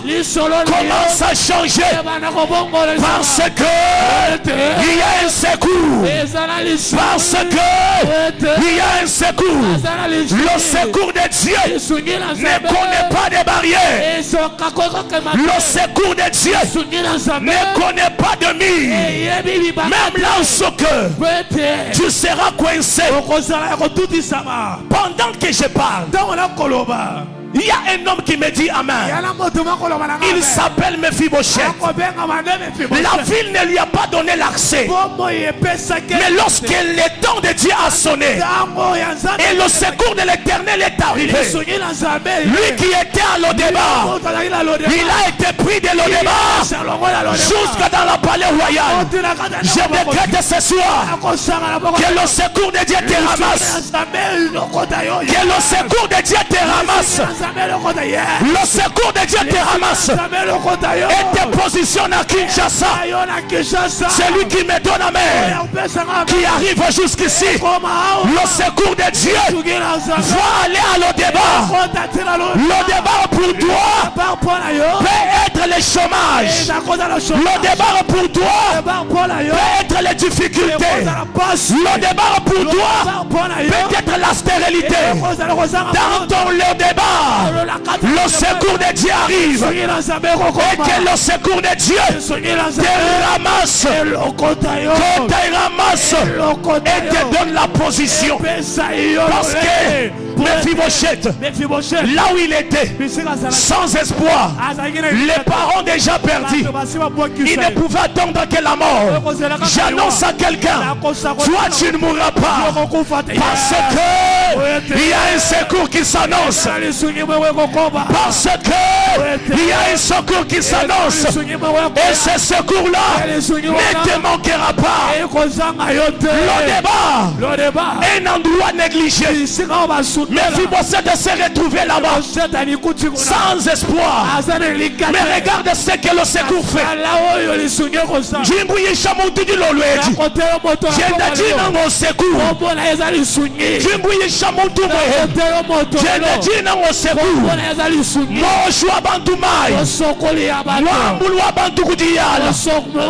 commence à changer. Parce que il y a un secours. Parce que il y a un secours. Le secours de Dieu ne connaît pas de barrières. Le secours de Dieu ne connaît pas de mire. Même lorsque tu seras coincé, pendant que je parle, il y a un homme qui me dit Amen. Il s'appelle Mephibosheth. La ville ne lui a pas donné l'accès. Mais lorsque le temps de Dieu a sonné et le secours de l'Éternel est arrivé, lui qui était à Lodébar, il a été pris de Lodébar jusque dans la palais royal. Je décrète ce soir que le secours de Dieu te ramasse. Que le secours de Dieu te ramasse. Le secours de Dieu te ramasse et te positionne à Kinshasa. Celui qui me donne la main, qui arrive jusqu'ici, le secours de Dieu va aller à Lodébar. Lodébar pour toi peut être le chômage. Lodébar pour toi peut être les difficultés. Lodébar pour toi peut être la stérilité. Dans ton Lodébar, le secours de Dieu arrive et que le secours de Dieu te ramasse, et te donne la position. Parce que Mephibosheth, là où il était, sans espoir, les parents déjà perdus, il ne pouvait attendre que la mort. J'annonce à quelqu'un, toi tu ne mourras pas, parce que il y a un secours qui s'annonce. Parce que il y a un secours qui s'annonce. Et ce secours-là ne te manquera pas. Lodébar, un endroit négligé. Mephibosheth s'est retrouvé là-bas sans espoir. Mais regarde ce que le secours fait. Moshua bantu mai Mwambulwa bantu kudiyala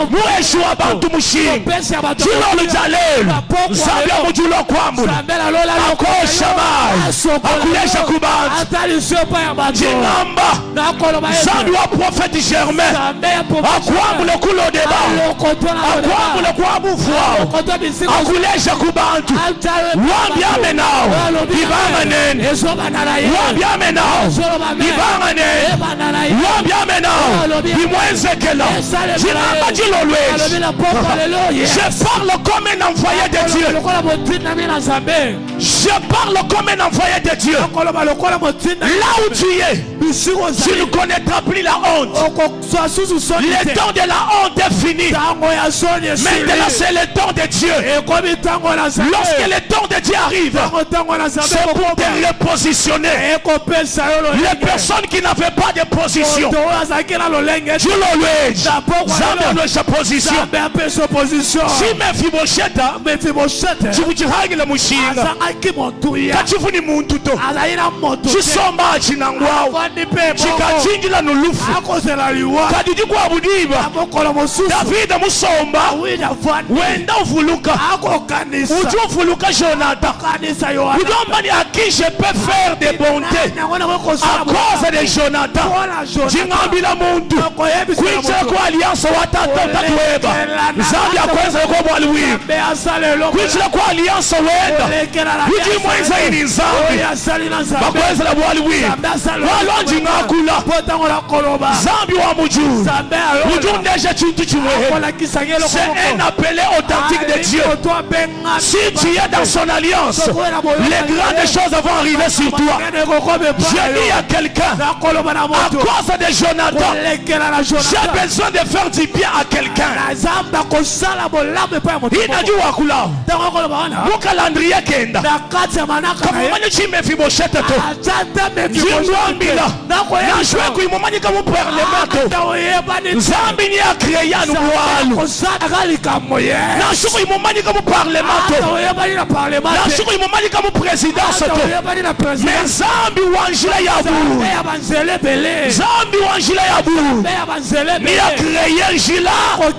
Mweshua bantu mushinga Jilolu jalelu Zabia mujulo kwambula Akosha mai Akulesha kubantu Jingamba Zambi wa profeti Germain Akwambule kulo deba Akwambule kwa mufwao Akulesha kubantu Wambia menao Ibanga nene Wambia menao Ibanga nene Wambia menao Imwenzekela Jingamba jilolweji Je parle comme un envoyé de Dieu. Je parle comme un envoyé de Dieu. Là où tu es, tu ne connaîtras plus la honte. Le temps de la honte est fini. Maintenant c'est le temps de Dieu. Lorsque le temps de Dieu arrive, c'est pour te repositionner. Les personnes qui n'avaient pas de position, tu l'as sa position. Si Mephibosheth, tu vous diras que le mushinga, quand tu vuni muntu to, tu somba chinangwao, chikachinjila nulufu, kadidi kwa budiba, David musomba, wenda uvuluka, uju uvuluka Jonathan, udombani à qui je peux faire des bontés, à cause de Jonathan, jingambila muntu, kuichela kwa alliance watata tatueba, Zambia kwenza kwa waliwi, kuichela kwa alliance wenda, kuji mwenza ini Zambia, bakwenza la waliwi, walonji ngakula, Zambia wa muju, ujundeje chintu chumwehe, c'est un appelé authentique de Dieu. Si tu es dans son alliance, les grandes choses vont arriver sur toi. J'ai dit à quelqu'un, à cause de Jonathan, j'ai besoin de faire du bien à quelqu'un. Il n'a dit wakula, mon calendrier kenda, comme on m'a dit Mephibosheth to, Jingwambila, n'a joué qu'il m'a dit comme parlement, Zambini a créé un voile, n'a joué qu'il m'a dit comme parlement, n'a joué qu'il m'a dit comme présidence, mais Zambi wanjila yabu, Zambi wanjila marabout, ni à créer Gila. Waouh!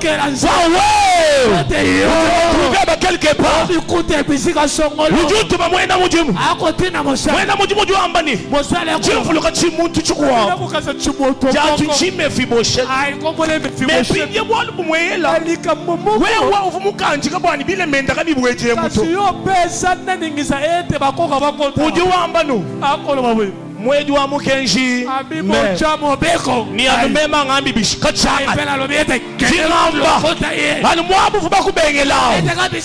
Trouvé quelque part. Vous tu vas moyen mudimu. Moyen mudimu du ambani. Tu veux le catcher montu tu crois. Tu tu me fiboche. Mais puis il y a bon moyen là. Ouais vous me kanji ka bani bile menda ka bibweje muto. Udi wa ambano. Mwedu wa mukenji ni amema ngambi bishikachanga kinamba bali mwabu fuba kubengela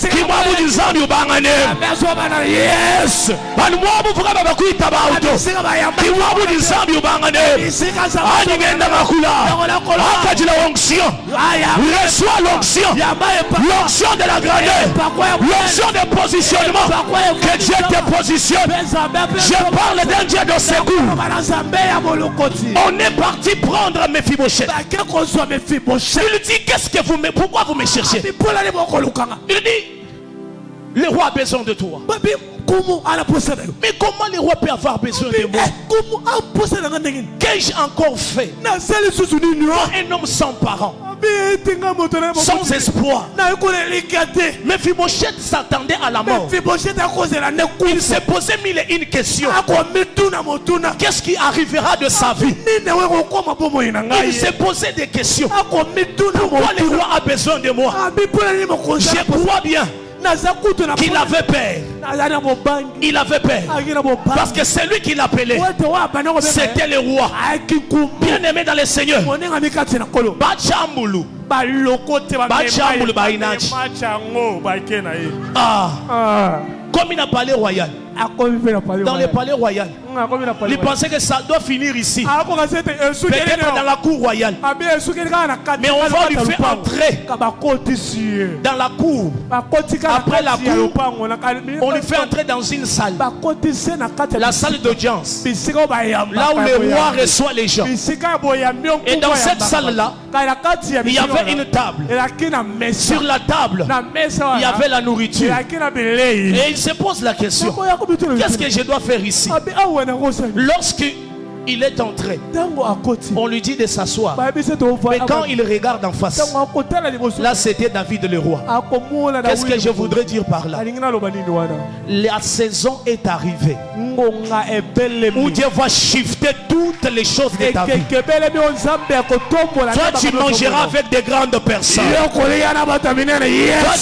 kimwabu jizambi ubangane yes bali mwabu fuba baba kuita bauto kimwabu jizambi ubangane ani genda makula akajila onction reçois l'onction de la grandeur l'onction de positionnement que Dieu te positionne. Je parle d'un Dieu de secours. On est parti prendre Mephibosheth. Il dit qu'est-ce que pourquoi vous me cherchez? Il dit le roi a besoin de toi. Mais comment le roi peut avoir besoin de moi? Qu'ai-je encore fait? Un homme sans parents, sans espoir. Mephibosheth s'attendait à la mort. Il s'est posé mille et une questions. Qu'est-ce qui arrivera de sa vie? Il s'est posé des questions. Pourquoi le roi a besoin de moi? Je crois bien qu'il avait peur. Il avait peur. Parce que c'est lui qui l'appelait. C'était le roi. Bien aimé dans le Seigneur. Bachambulu. Bachambulu bainaji. Comme il a parlé royal. Dans le palais royal. Il pensait que ça doit finir ici. Peut-être dans la cour royale. Mais on va lui faire entrer dans la cour. Après la cour, on lui fait entrer dans une salle. La salle d'audience. Là où le roi reçoit les gens. Et dans cette salle-là, il y avait une table. Sur la table, il y avait la nourriture. Et il se pose la question. Qu'est-ce que je dois faire ici? Lorsqu'il est entré, on lui dit de s'asseoir. Mais quand il regarde en face, là c'était David le roi. Qu'est-ce que je voudrais dire par là? La saison est arrivée où Dieu va shifter toutes les choses de ta vie. Toi tu mangeras avec des grandes personnes. Toi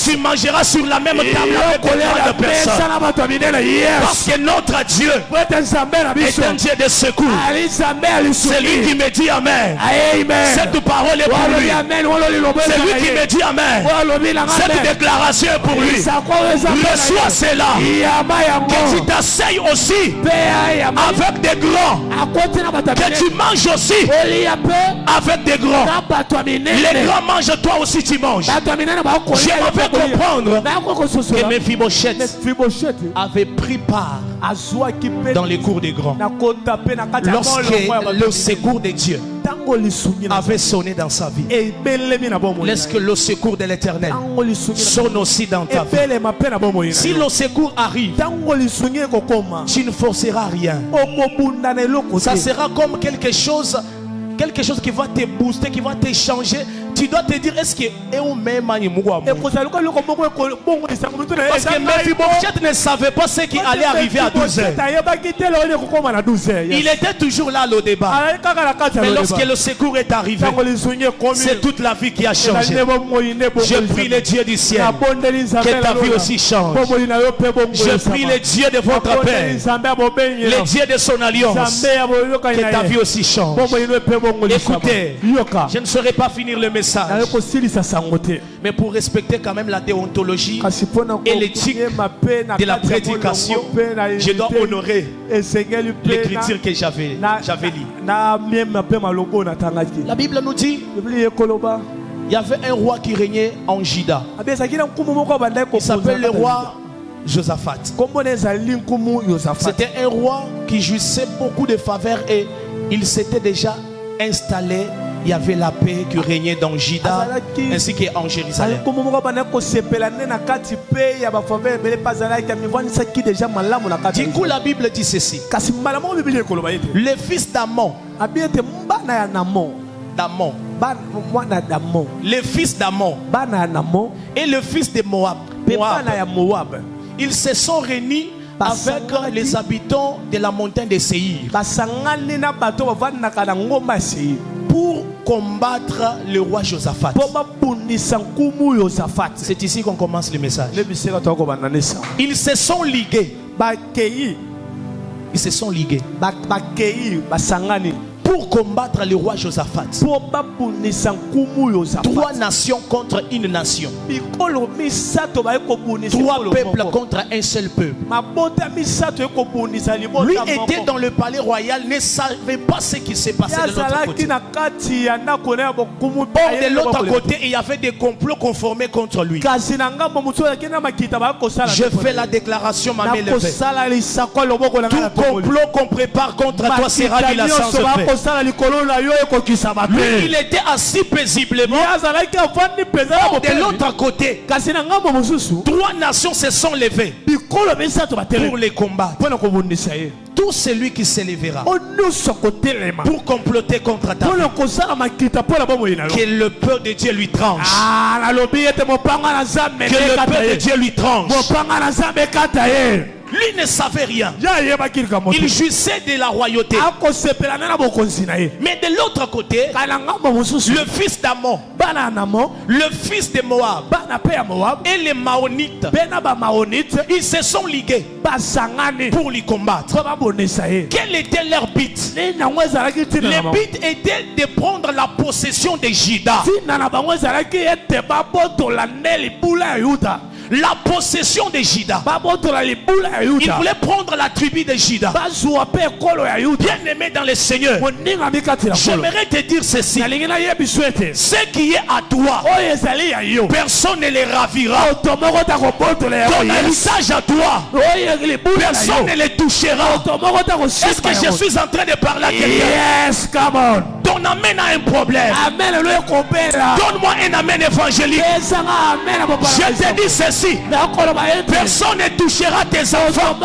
tu mangeras sur la même table avec des grandes personnes. Parce que notre Dieu est un Dieu de secours. C'est lui qui me dit Amen. Cette parole est pour lui. C'est lui qui me dit Amen. Cette déclaration est pour lui. Reçois cela. Que tu t'asseyes aussi avec des grands. Que tu manges aussi avec des grands. Les grands mangent, toi aussi tu manges. J'aimerais comprendre que Mephibosheth avait pris part dans les cours des grands. Lorsque le secours de Dieu avait sonné dans sa vie, laisse que le secours de l'Éternel sonne aussi dans ta vie. Si le secours arrive, tu ne forceras rien. Ça sera comme quelque chose qui va te booster, qui va te changer. Tu dois te dire, est-ce que parce que Mephibosheth ne savait pas ce qui allait arriver à 12 heures. Il était toujours là au débat. Mais lorsque le secours est arrivé, c'est toute la vie qui a changé. Je prie le Dieu du ciel que ta vie aussi change. Je prie le Dieu de votre Père, le Dieu de son alliance, que ta vie aussi change. Écoutez, je ne saurais pas finir le message, mais pour respecter quand même la déontologie et l'éthique de la prédication, je dois honorer l'écriture que j'avais lue. La Bible nous dit il y avait un roi qui régnait en Juda. Il s'appelle le roi Josaphat. C'était un roi qui jouissait beaucoup de faveurs et il s'était déjà installé. Il y avait la paix qui régnait dans Juda ainsi qu'en Jérusalem. Du coup, la Bible dit ceci. Le fils d'Amon d'Amon. Le fils d'Amon et le fils de Moab. Ils se sont réunis avec les habitants de la montagne de Séhir pour combattre le roi Josaphat. C'est ici qu'on commence le message. Ils se sont ligués. Ils se sont ligués pour combattre le roi Josaphat. 3 nations contre une nation. 3 peuples contre un seul peuple. Lui était dans le palais royal, ne savait pas ce qui s'est passé de l'autre côté. Or, de l'autre côté, il y avait des complots conformés contre lui. Je fais la déclaration, ma main levée. Tout complot qu'on prépare contre toi sera mis la sans effet. Lui, il était assis paisiblement. Or, de l'autre côté, 3 nations se sont levées pour les combattre. Tout celui qui s'élèvera pour comploter contre ta vie, que le peur de Dieu lui tranche. Que le peur de Dieu lui tranche. Lui ne savait rien. Il jouissait de la royauté. Mais de l'autre côté, le fils d'Amon, le fils de Moab et les Maonites, ils se sont ligués pour lui combattre. Quel était leur but? Le but était de prendre la possession de Juda. La possession de Juda. Il voulait prendre la tribu de Juda. Bien aimé dans le Seigneur, j'aimerais te dire ceci. Ce qui est à toi, personne ne les ravira. Ton héritage à toi, personne ne les touchera. Est-ce que je suis en train de parler à quelqu'un? Yes, come on. Ton amen a un problème. Donne-moi un amen évangélique. Je te dis ceci. Personne ne touchera tes enfants.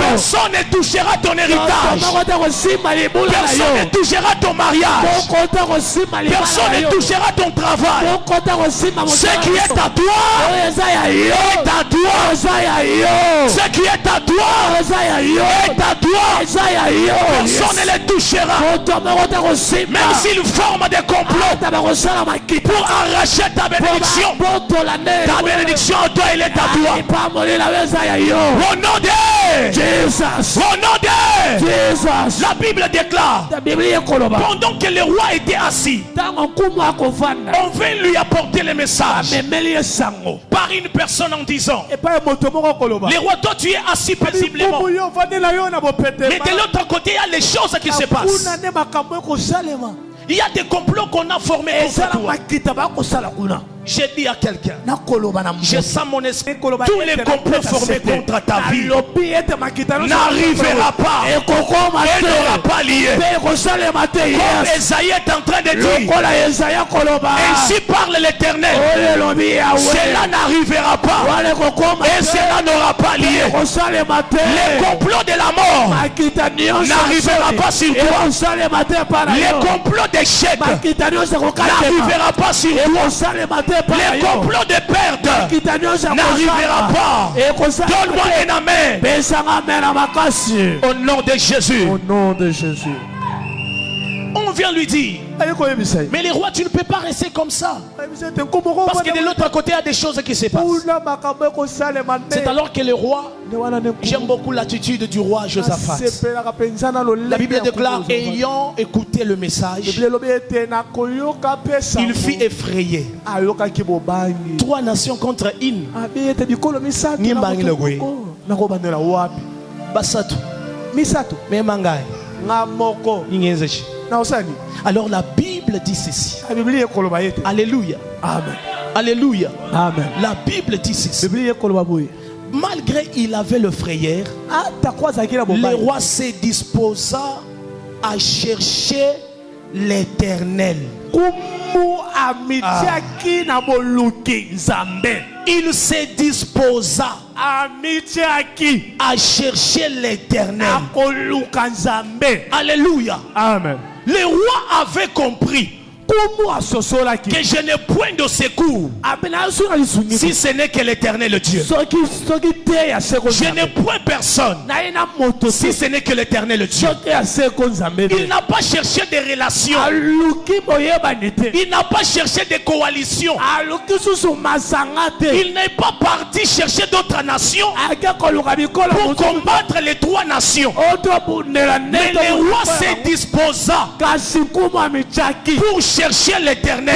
Personne ne touchera ton héritage. Personne ne touchera ton mariage. Personne ne touchera ton travail. Ce qui est à toi est à toi. Ce qui est à toi est à toi. Personne ne les touchera. Même s'ils forment des complots pour arracher ta bénédiction, ta bénédiction à toi, elle est à toi. Au nom de Jésus. Au nom de Jésus. La Bible déclare, pendant que le roi était assis, on vint lui apporter le message par une personne en disant, le roi, toi tu es assis paisiblement, mais de l'autre côté il y a les choses qui se passent. Il y a des complots qu'on a formés contre toi. J'ai dit à quelqu'un, je sens mon esprit, tous les complots formés contre ta vie n'arrivera pas et n'aura pas lieu. Comme Esaïe est en train de dire, ainsi parle l'Éternel, cela n'arrivera pas et cela n'aura pas lieu. Les complots de la mort n'arrivera pas sur toi. Les complots d'échec n'arrivera pas sur toi. Les complots de perte n'arrivera pas. Donne-moi un amen. Au nom de Jésus. Au nom de Jésus. On vient lui dire, mais les rois, tu ne peux pas rester comme ça. Parce que de l'autre côté, il y a des choses qui se passent. C'est alors que le roi, j'aime beaucoup l'attitude du roi Josaphat. La Bible déclare, ayant écouté le message, il fut effrayé. 3 nations contre une. Basatu. Memangai. Alors la Bible dit ceci. Alléluia. Amen. Alléluia. Amen. La Bible dit ceci. Malgré il avait le frayeur, le roi se disposa à chercher l'Éternel. Il se disposa à chercher l'Éternel. Alléluia. Alléluia. Amen. Le roi avait compris que je n'ai point de secours si ce n'est que l'Éternel Dieu. Je n'ai point personne si ce n'est que l'Éternel Dieu. Il n'a pas cherché des relations. Il n'a pas cherché des coalitions. Il n'est pas parti chercher d'autres nations pour combattre les trois nations. Mais le roi s'est disposa pour chercher l'Éternel.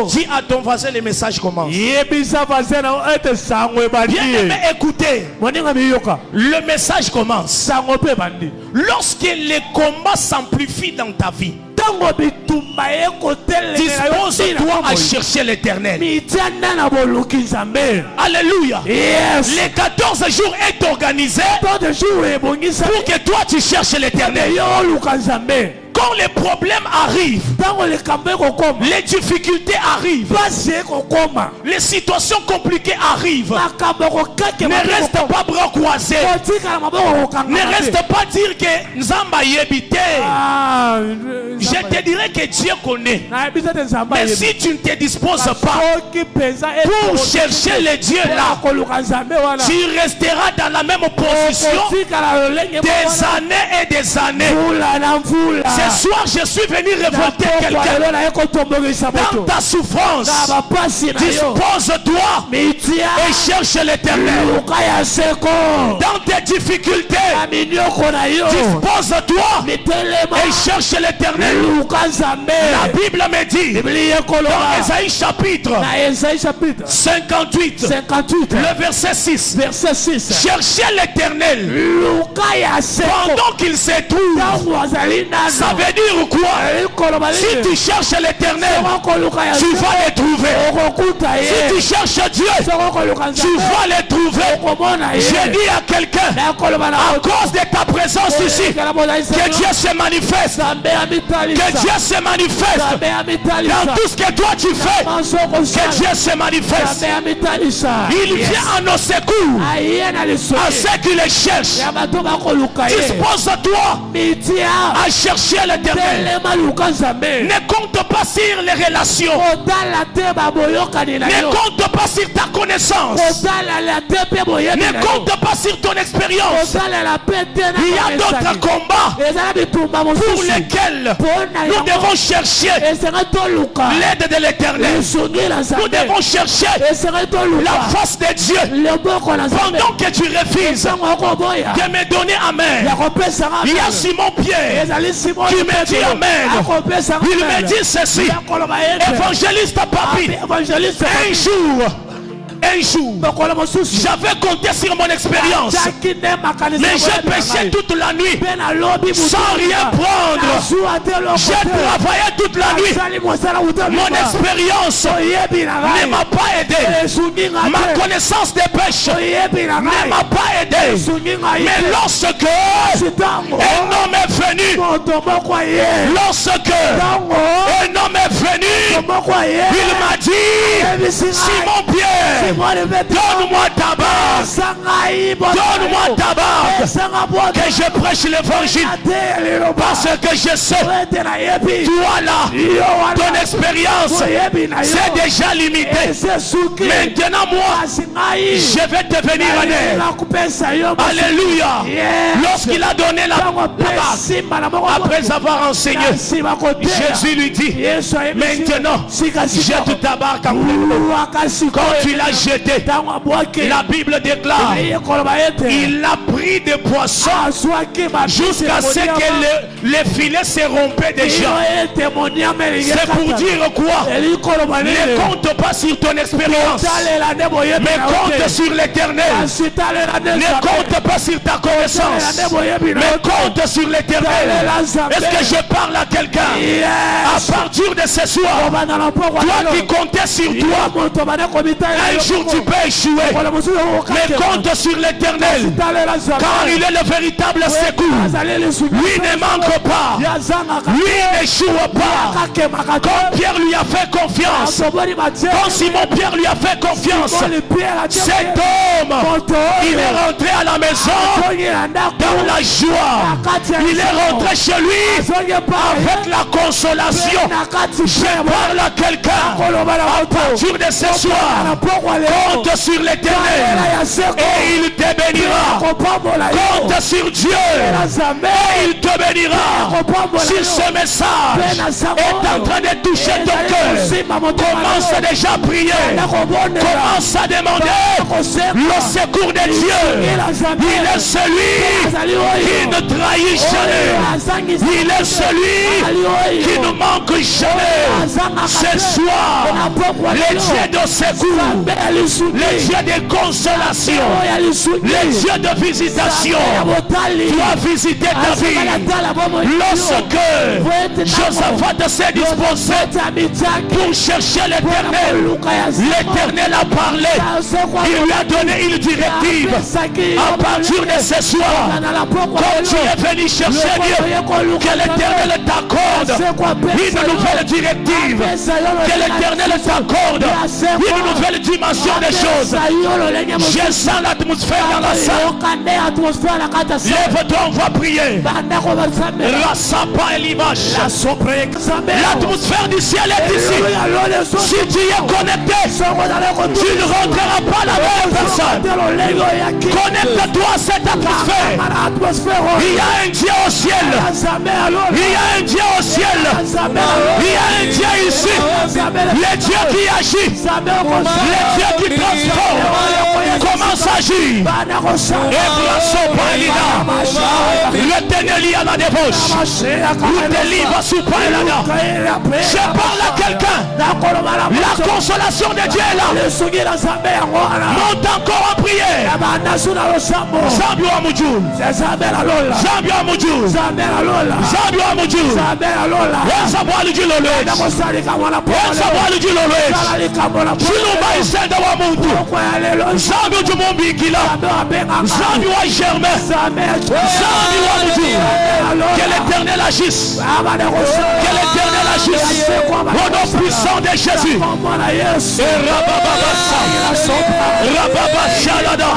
Dis à ton voisin, le message commence. Bien aimé, écoutez. Le message commence. Lorsque les combats s'amplifient dans ta vie, dispose-toi à chercher l'Éternel. Alléluia. Les 14 jours est organisé pour que toi tu cherches l'Éternel. Quand les problèmes arrivent, les difficultés arrivent, les situations compliquées arrivent, ne reste pas bras croisés. Ne reste pas dire que Nzamba yebite. Je te dirais que Dieu connaît. Mais si tu ne te disposes pas pour chercher le Dieu là, tu resteras dans la même position des années et des années. Ce soir, je suis venu révolter quelqu'un. Dans ta souffrance, dispose-toi et cherche l'Éternel. Dans tes difficultés, dispose-toi et cherche l'Éternel. La Bible me dit dans Ésaïe chapitre 58, le verset 6, cherchez l'Éternel pendant qu'il se trouve. Ça veut dire quoi? Si tu cherches l'Éternel, tu vas le trouver. Si tu cherches Dieu, tu vas le trouver. Je dis à quelqu'un, à cause de ta présence ici, que Dieu se manifeste. Que Dieu se manifeste dans tout ce que toi tu fais. Que Dieu se manifeste. Il vient à nos secours, à ceux qui les cherchent. Dispose-toi à chercher l'Éternel. Ne compte pas sur les relations. Ne compte pas sur ta connaissance. Ne compte pas sur ton expérience. Il y a d'autres combats pour lesquels nous devons chercher l'aide de l'Éternel. Nous devons chercher la face de Dieu. Pendant que tu refuses de me donner amen, il y a Simon Pierre qui me dit amen. Il me dit ceci, évangéliste Papi, un jour, j'avais compté sur mon expérience, mais j'ai péché toute la nuit sans rien prendre. J'ai travaillé toute la nuit. Mon expérience ne m'a pas aidé. Ma connaissance des péchés ne m'a pas aidé. Mais lorsque un homme est venu, il m'a dit, Simon Pierre, donne-moi ta barque. Donne-moi ta barque. Que je prêche l'évangile. Parce que je sais, toi là, ton expérience, c'est déjà limité. Maintenant, moi, je vais te venir en aide. Alléluia. Lorsqu'il a donné la barque, après avoir enseigné, Jésus lui dit, maintenant, jette ta barque en pleine eau. Quand tu l'as jeté, la Bible déclare, il a pris des poissons jusqu'à ce que les filets se rompaient déjà. C'est pour dire quoi? Ne compte pas sur ton expérience, mais compte sur l'Éternel. Ne compte pas sur ta connaissance, mais compte sur l'Éternel. Est-ce que je parle à quelqu'un? À partir de ce soir, toi qui comptais sur toi, un jour tu peux échouer, mais compte sur l'Éternel, car il est le véritable secours. Lui ne manque pas, lui n'échoue pas. Quand Pierre lui a fait confiance, quand Simon-Pierre lui a fait confiance, cet homme, il est rentré à la maison dans la joie. Il est rentré chez lui avec la consolation. Je parle à quelqu'un à partir de ce soir. Compte sur l'Éternel et il te bénira. Compte sur Dieu et il te bénira. Si ce message est en train de toucher ton cœur, commence à déjà prier. Commence à demander le secours de Dieu. Il est celui qui ne trahit jamais. Il est celui qui ne manque jamais. Ce soir, les dieux de secours, les dieux de consolation, les dieux de visitation doivent visiter ta vie. Lorsque Josaphat s'est disposé pour chercher l'Éternel, l'Éternel a parlé. Il lui a donné une directive. À partir de ce soir, quand tu es venu chercher Dieu, que l'Éternel t'accorde une nouvelle directive, que l'Éternel t'accorde une nouvelle dimension des choses. Je sens l'atmosphère dans la salle. Lève-toi, on va prier. L'atmosphère du ciel est ici. Si tu es connecté, tu ne rentreras pas la même personne. Connecte-toi à cette atmosphère. Il y a un Dieu au ciel. Il y a un Dieu au ciel. Il y a un Dieu ici. Le Dieu qui agit. Le Dieu qui transforme. Commence à agir. L'Éternel y a la débauche. Je parle à quelqu'un. La consolation de Dieu est là. Monte encore en prière. Zambio Amujul. Zambio Amujul. Zambio Amujul. Zaboalu Jilolwet. Zaboalu Jilolwet. Chiluba Isenda wa Muntu. Zambio Jumombikila. Zambio wa Germain. Zambio wa Amujul. Que l'Éternel agisse. Que l'Éternel agisse. Au nom puissant de Jésus. Et Rabababasa. Rababashalada.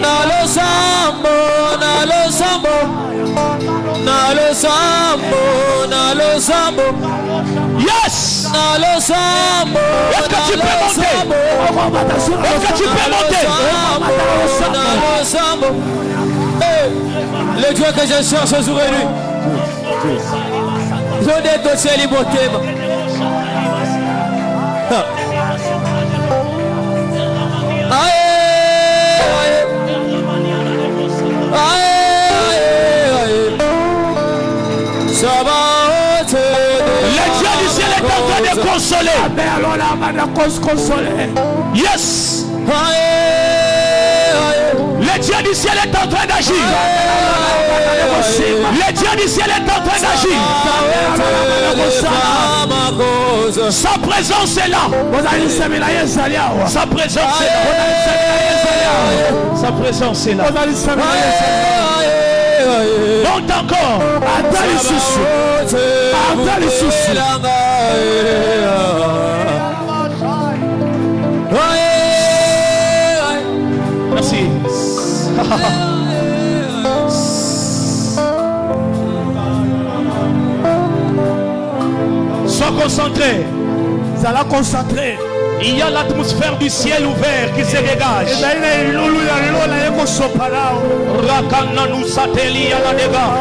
Nalo sambo, nalo sambo, nalo sambo, nalo sambo. Yes. Nalo sambo. Est-ce que tu peux monter? Est-ce que tu peux monter? Nalo sambo. Le Dieu que je cherche ce jour et nuit. Je n'ai pas de liberté. Le Dieu du ciel est en train de consoler. Yes. Le Dieu du ciel est en train d'agir. Le Dieu du ciel est en train d'agir. Sa présence est là. Sa présence est là. Sa présence est là. Monte encore. Merci. Sois concentré. Il y a l'atmosphère du ciel ouvert qui se dégage. Rakana nous sateli à la dégâts.